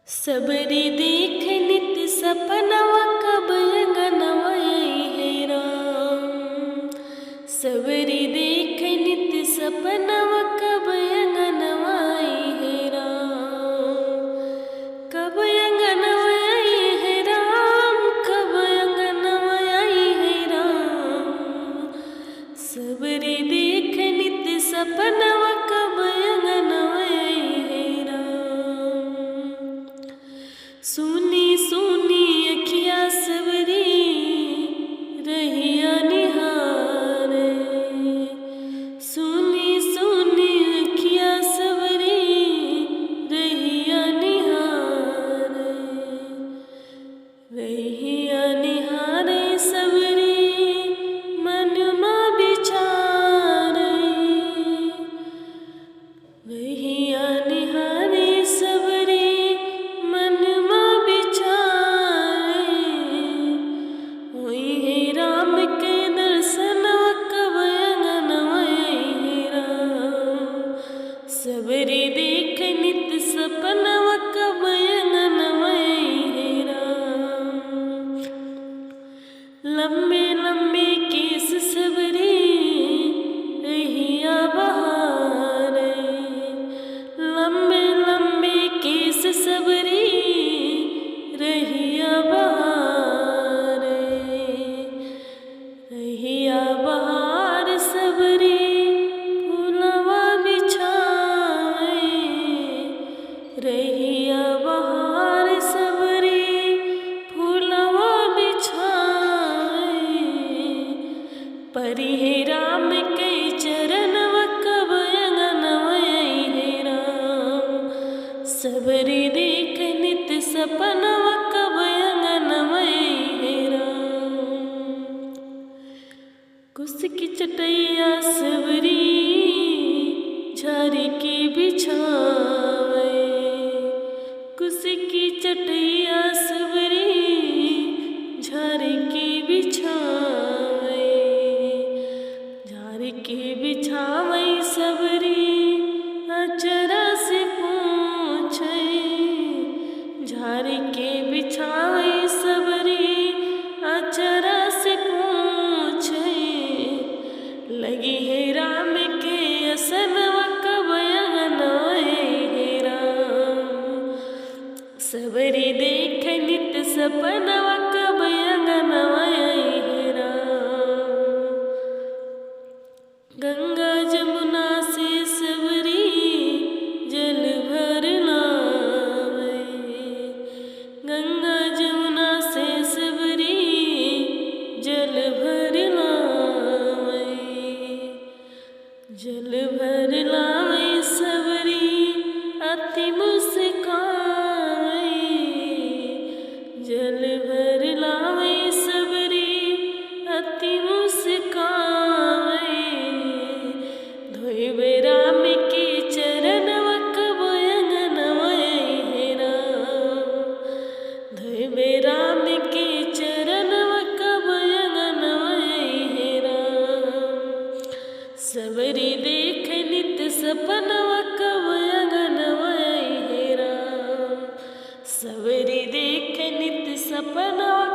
सबरी देख नित सपनवा कब अंगनवा है राम। सबरी देख नित सपनवा कब अंगनवा है राम। कब अंगनवा है राम, कब अंगनवा है राम। सबरी देख नित सपनवा कब अंगनवा है राम। सुनी सुनी अखिया सबरी रहिया निहारे। सुनी सुनी अखिया सबरी रहिया निहारे। रहिया निहारे सबरी मन में विचारे। रहिया निहारे सबरी मन में विचारे। होई है राम के दर्शनवा कब अंगनवा है राम। सबरी देख नित सपनवा कब अंगनवा है राम। लंबे लंबे केस सबरी रहिया बहारे। लंबे लंबे केस सबरी रहिया बहारे। रहिया बहार सबरी फूलवा बिछावे। रहिया बहार सबरी फूलवा बिछावे। परी है राम के चरणवा कब अंगनवा है राम। सबरी देख नित सपनवा कब अंगनवा है राम। कुश की चटैया सबरी झारी के बिछावे। कुश की चटैया सबरी झारी के बिछावे। झारी के बिछावे सबरी अचरा से पूछे। झारी के बिछावे सबरी अचरा से पूछे। लगी है राम के असनवा कब अंगनवा है राम। सबरी देख नित सपनवा कब अंगनवा है राम। गंगा जमुना से सबरी जल भर लावे। गंगा जमुना से सबरी जल भर लावे। जल भर लावे सबरी अति मुस्कावे। जल भर लावे सबरी अति मुस्कावे। धोइबे राम के चरणवा कब अंगनवा है राम। धोइबे राम के चरणवा कब अंगनवा है राम। सबरी देख नित सपनवा कब अंगनवा है राम। सबरी देख नित सपनवा